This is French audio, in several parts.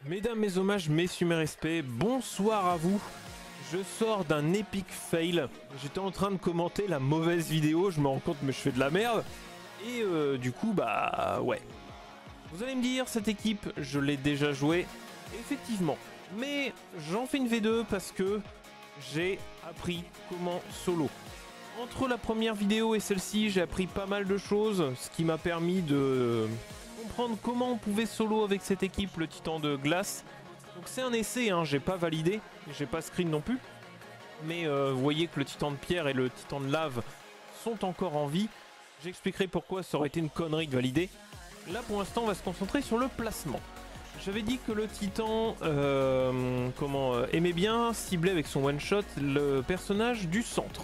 Mesdames, mes hommages, messieurs, mes respects, bonsoir à vous. Je sors d'un épique fail. J'étais en train de commenter la mauvaise vidéo, je me rends compte mais je fais de la merde. Et du coup, bah ouais. Vous allez me dire, cette équipe, je l'ai déjà jouée. Effectivement. Mais j'en fais une V2 parce que j'ai appris comment solo. Entre la première vidéo et celle-ci, j'ai appris pas mal de choses, ce qui m'a permis de comprendre comment on pouvait solo avec cette équipe, le titan de glace. Donc c'est un essai, hein, j'ai pas validé, j'ai pas screen non plus. Mais vous voyez que le titan de pierre et le titan de lave sont encore en vie. J'expliquerai pourquoi ça aurait été une connerie de valider. Là pour l'instant on va se concentrer sur le placement. J'avais dit que le titan aimait bien cibler avec son one shot le personnage du centre.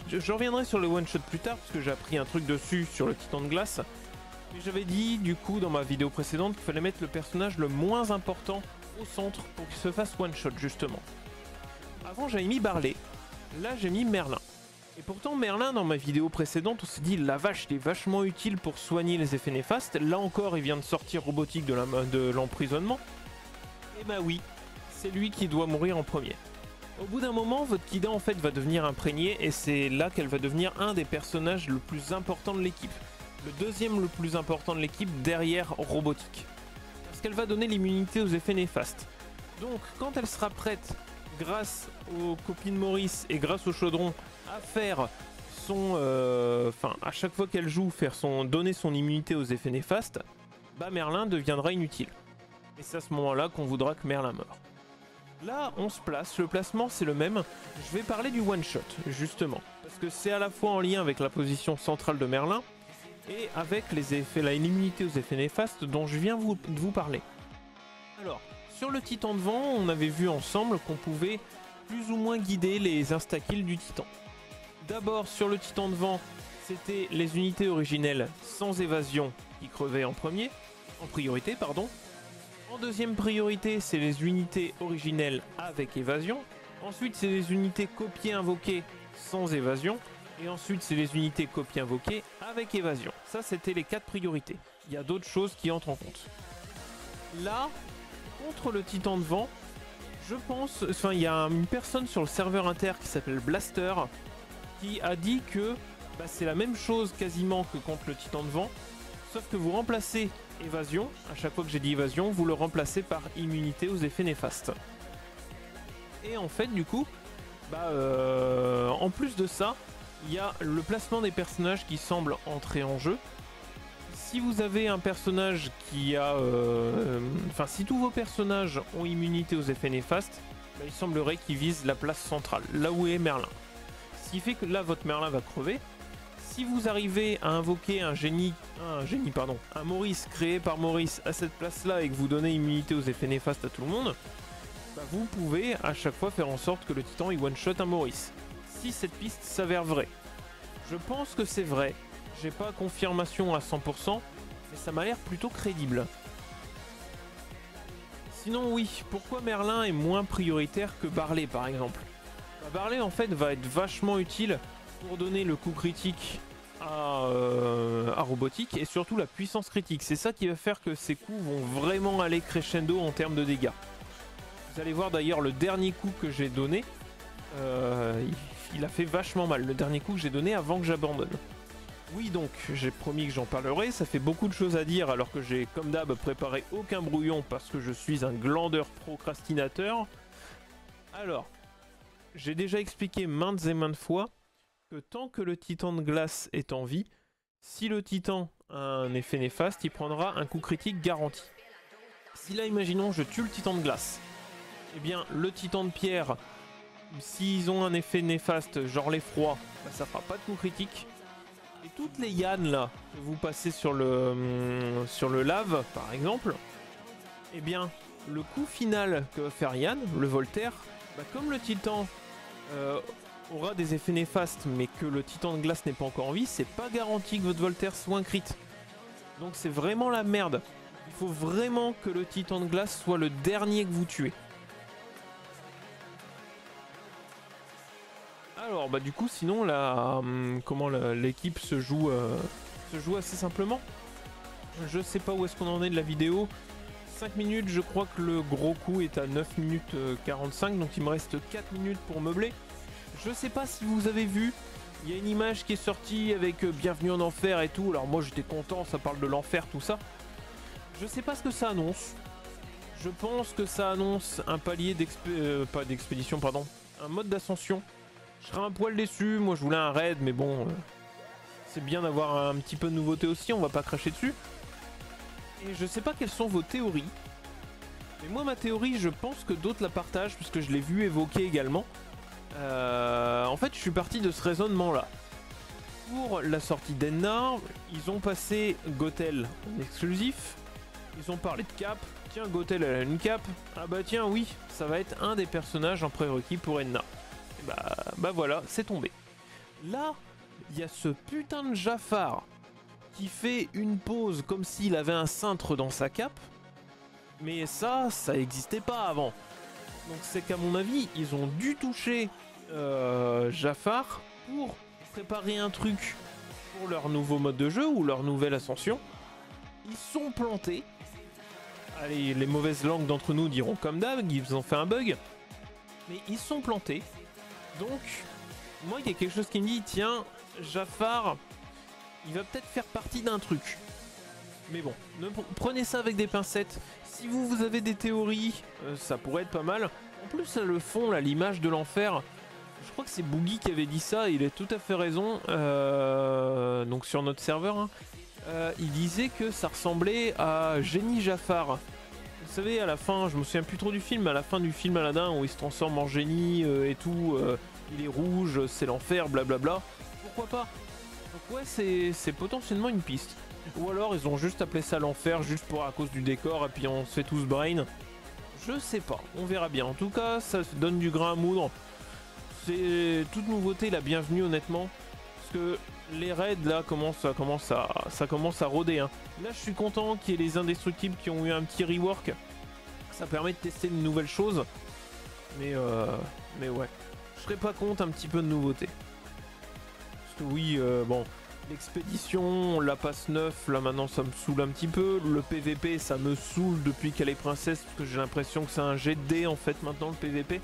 Je reviendrai sur le one shot plus tard parce que j'ai appris un truc dessus sur le titan de glace. Mais j'avais dit du coup dans ma vidéo précédente qu'il fallait mettre le personnage le moins important au centre pour qu'il se fasse one shot justement. Avant j'avais mis Barley, là j'ai mis Merlin. Et pourtant Merlin dans ma vidéo précédente on s'est dit la vache il est vachement utile pour soigner les effets néfastes. Là encore il vient de sortir robotique de l'emprisonnement. Et bah oui, c'est lui qui doit mourir en premier. Au bout d'un moment, votre Kida en fait va devenir imprégnée et c'est là qu'elle va devenir un des personnages le plus important de l'équipe. Le deuxième le plus important de l'équipe derrière Robotique. Parce qu'elle va donner l'immunité aux effets néfastes. Donc quand elle sera prête, grâce aux copines Maurice et grâce au chaudron, à faire son... à chaque fois qu'elle joue, donner son immunité aux effets néfastes, bah Merlin deviendra inutile. Et c'est à ce moment-là qu'on voudra que Merlin meure. Là, on se place, le placement c'est le même. Je vais parler du one-shot, justement. Parce que c'est à la fois en lien avec la position centrale de Merlin et avec les effets, l'immunité aux effets néfastes dont je viens de vous parler. Alors, sur le titan de vent, on avait vu ensemble qu'on pouvait plus ou moins guider les insta-kills du titan. D'abord, sur le titan de vent, c'était les unités originelles sans évasion qui crevaient en priorité, pardon. En deuxième priorité, c'est les unités originelles avec évasion. Ensuite, c'est les unités copiées invoquées sans évasion. Et ensuite, c'est les unités copiées invoquées avec évasion. Ça, c'était les 4 priorités. Il y a d'autres choses qui entrent en compte. Là, contre le titan de vent, je pense... Enfin, il y a une personne sur le serveur inter qui s'appelle Blaster qui a dit que c'est la même chose quasiment que contre le titan de vent. Sauf que vous remplacez évasion, à chaque fois que j'ai dit évasion, vous le remplacez par immunité aux effets néfastes. Et en fait, du coup, en plus de ça, il y a le placement des personnages qui semble entrer en jeu. Si vous avez un personnage qui a... si tous vos personnages ont immunité aux effets néfastes, il semblerait qu'ils visent la place centrale, là où est Merlin. Ce qui fait que là, votre Merlin va crever. Si vous arrivez à invoquer un Maurice créé par Maurice à cette place-là et que vous donnez immunité aux effets néfastes à tout le monde, vous pouvez à chaque fois faire en sorte que le titan il one-shot un Maurice. Si cette piste s'avère vraie. Je pense que c'est vrai. J'ai pas confirmation à 100%, mais ça m'a l'air plutôt crédible. Sinon oui, pourquoi Merlin est moins prioritaire que Barley par exemple? Barley en fait va être vachement utile pour donner le coup critique à Robotique et surtout la puissance critique. C'est ça qui va faire que ces coups vont vraiment aller crescendo en termes de dégâts. Vous allez voir d'ailleurs le dernier coup que j'ai donné, il a fait vachement mal. Le dernier coup que j'ai donné avant que j'abandonne. Oui donc, j'ai promis que j'en parlerai. Ça fait beaucoup de choses à dire alors que j'ai comme d'hab préparé aucun brouillon parce que je suis un glandeur procrastinateur. Alors, j'ai déjà expliqué maintes et maintes fois que tant que le titan de glace est en vie, si le titan a un effet néfaste, il prendra un coup critique garanti. Si là, imaginons, je tue le titan de glace, eh bien, le titan de pierre, s'ils ont un effet néfaste, genre l'effroi, ça fera pas de coup critique. Et toutes les Yann là, que vous passez sur le lave, par exemple, eh bien, le coup final que va faire Yann, le Voltaire, comme le titan aura des effets néfastes mais que le titan de glace n'est pas encore en vie, c'est pas garanti que votre Voltaire soit un crit. Donc c'est vraiment la merde. Il faut vraiment que le titan de glace soit le dernier que vous tuez. Alors du coup sinon l'équipe se joue assez simplement. Je sais pas où est-ce qu'on en est de la vidéo. 5 minutes, je crois que le gros coup est à 9 minutes 45, donc il me reste 4 minutes pour meubler. Je sais pas si vous avez vu, il y a une image qui est sortie avec Bienvenue en Enfer et tout, alors moi j'étais content, ça parle de l'enfer, tout ça. Je sais pas ce que ça annonce. Je pense que ça annonce un palier pas d'expédition, pardon, un mode d'ascension. Je serais un poil déçu, moi je voulais un raid, mais bon, c'est bien d'avoir un petit peu de nouveauté aussi, on va pas cracher dessus. Et je sais pas quelles sont vos théories, mais moi ma théorie, je pense que d'autres la partagent, puisque je l'ai vu évoquer également. En fait, je suis parti de ce raisonnement là. Pour la sortie d'Enna, ils ont passé Gothel en exclusif, ils ont parlé de cap. Tiens, Gothel elle a une cape. Ah bah tiens, oui, ça va être un des personnages en prérequis pour Enna. Et bah voilà, c'est tombé. Là, il y a ce putain de Jafar qui fait une pose comme s'il avait un cintre dans sa cape. Mais ça existait pas avant. Donc c'est qu'à mon avis, ils ont dû toucher Jafar pour préparer un truc pour leur nouveau mode de jeu ou leur nouvelle ascension. Ils sont plantés. Allez, les mauvaises langues d'entre nous diront comme d'hab, ils ont fait un bug. Mais ils sont plantés. Donc, moi, il y a quelque chose qui me dit, tiens, Jafar, il va peut-être faire partie d'un truc. Mais bon, prenez ça avec des pincettes. Si vous avez des théories, ça pourrait être pas mal. En plus, le fond, là, l'image de l'enfer, je crois que c'est Boogie qui avait dit ça, il a tout à fait raison. Donc sur notre serveur, hein. Il disait que ça ressemblait à Génie Jafar. Vous savez, à la fin, je me souviens plus trop du film, à la fin du film Aladdin où il se transforme en génie et tout, il est rouge, c'est l'enfer, blablabla. Pourquoi pas? Donc ouais, c'est potentiellement une piste. Ou alors ils ont juste appelé ça l'enfer juste à cause du décor et puis on se fait tous brain. Je sais pas, on verra bien. En tout cas, ça donne du grain à moudre. C'est toute nouveauté, la bienvenue honnêtement. Parce que les raids là ça commence à rôder, hein. Là je suis content qu'il y ait les indestructibles qui ont eu un petit rework. Ça permet de tester de nouvelles choses. Mais ouais, je serais pas contre un petit peu de nouveauté. Parce que oui, bon, l'expédition, on la passe 9, là maintenant ça me saoule un petit peu. Le PVP ça me saoule depuis qu'elle est princesse, parce que j'ai l'impression que c'est un jet de dés en fait maintenant le PVP.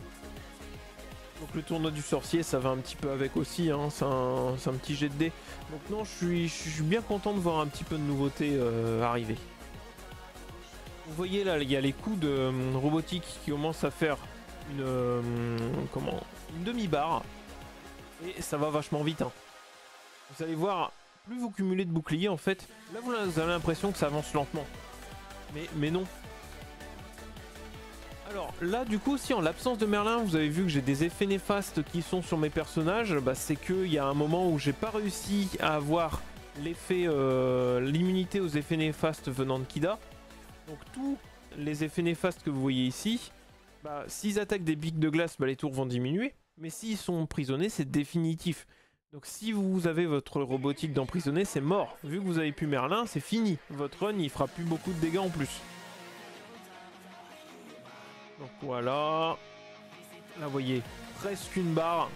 Donc le tournoi du sorcier ça va un petit peu avec aussi, hein. C'est un petit jet de dés. Donc non, je suis bien content de voir un petit peu de nouveauté arriver. Vous voyez là, il y a les coups de robotique qui commencent à faire une demi-barre. Et ça va vachement vite, hein. Vous allez voir, plus vous cumulez de boucliers en fait, là vous avez l'impression que ça avance lentement. Mais non. Alors là du coup aussi en l'absence de Merlin, vous avez vu que j'ai des effets néfastes qui sont sur mes personnages. Bah, c'est qu'il y a un moment où j'ai pas réussi à avoir l'effet, l'immunité aux effets néfastes venant de Kida. Donc tous les effets néfastes que vous voyez ici, bah, s'ils attaquent des pics de glace, bah, les tours vont diminuer. Mais s'ils sont emprisonnés, c'est définitif. Donc si vous avez votre robotique d'emprisonner, c'est mort. Vu que vous avez plus Merlin, c'est fini. Votre run, il fera plus beaucoup de dégâts en plus. Donc voilà. Là, vous voyez, presque une barre.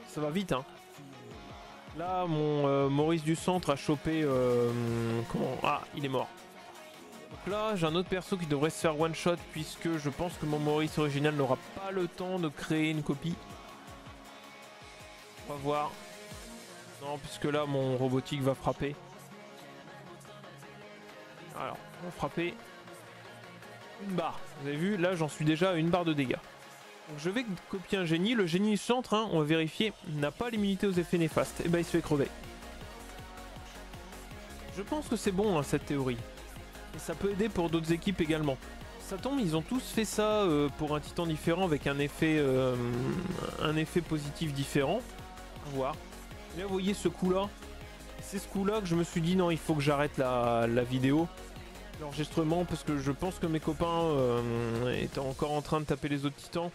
Ça va vite, hein. Là, mon Maurice du centre a chopé... comment... Ah, il est mort. Donc là, j'ai un autre perso qui devrait se faire one shot, puisque je pense que mon Maurice original n'aura pas le temps de créer une copie. On va voir. Non, puisque là, mon robotique va frapper. Alors, on va frapper. Une barre. Vous avez vu, là, j'en suis déjà à une barre de dégâts. Donc, je vais copier un génie. Le génie du centre, hein, on va vérifier, n'a pas l'immunité aux effets néfastes. Et ben, il se fait crever. Je pense que c'est bon, hein, cette théorie. Et ça peut aider pour d'autres équipes également. Ça tombe, ils ont tous fait ça pour un titan différent avec un effet positif différent. À voir. Là, vous voyez ce coup-là. C'est ce coup-là que je me suis dit, non, il faut que j'arrête la vidéo, l'enregistrement, parce que je pense que mes copains étaient encore en train de taper les autres titans.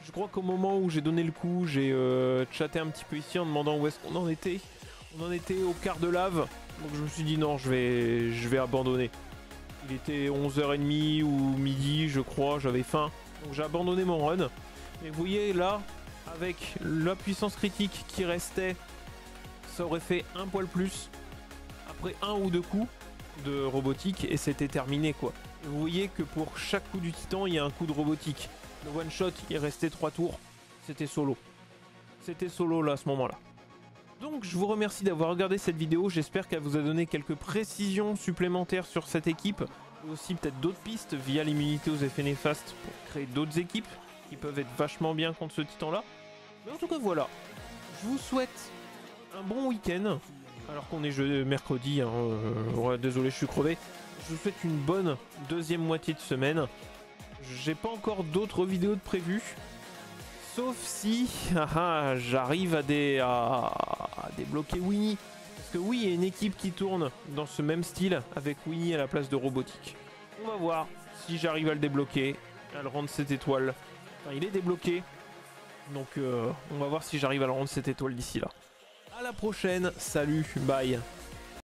Je crois qu'au moment où j'ai donné le coup, j'ai chatté un petit peu ici en demandant où est-ce qu'on en était. On en était au quart de lave. Donc je me suis dit, non, je vais abandonner. Il était 11h30 ou midi, je crois, j'avais faim. Donc j'ai abandonné mon run. Et vous voyez là, avec la puissance critique qui restait, ça aurait fait un poil plus après un ou deux coups de robotique et c'était terminé quoi. Et vous voyez que pour chaque coup du titan, il y a un coup de robotique. Le one shot, il est resté 3 tours. C'était solo. C'était solo là à ce moment-là. Donc je vous remercie d'avoir regardé cette vidéo. J'espère qu'elle vous a donné quelques précisions supplémentaires sur cette équipe. Et aussi peut-être d'autres pistes via l'immunité aux effets néfastes pour créer d'autres équipes qui peuvent être vachement bien contre ce titan-là. Mais en tout cas voilà. Je vous souhaite un bon week-end. Alors qu'on est mercredi, hein, ouais, désolé, je suis crevé. Je vous souhaite une bonne deuxième moitié de semaine. J'ai pas encore d'autres vidéos de prévues. Sauf si j'arrive à débloquer Winnie. Parce que oui, il y a une équipe qui tourne dans ce même style avec Winnie à la place de robotique. On va voir si j'arrive à le débloquer, à le rendre 7 étoiles. Enfin, il est débloqué. Donc on va voir si j'arrive à le rendre 7 étoiles d'ici là. À la prochaine, salut, bye.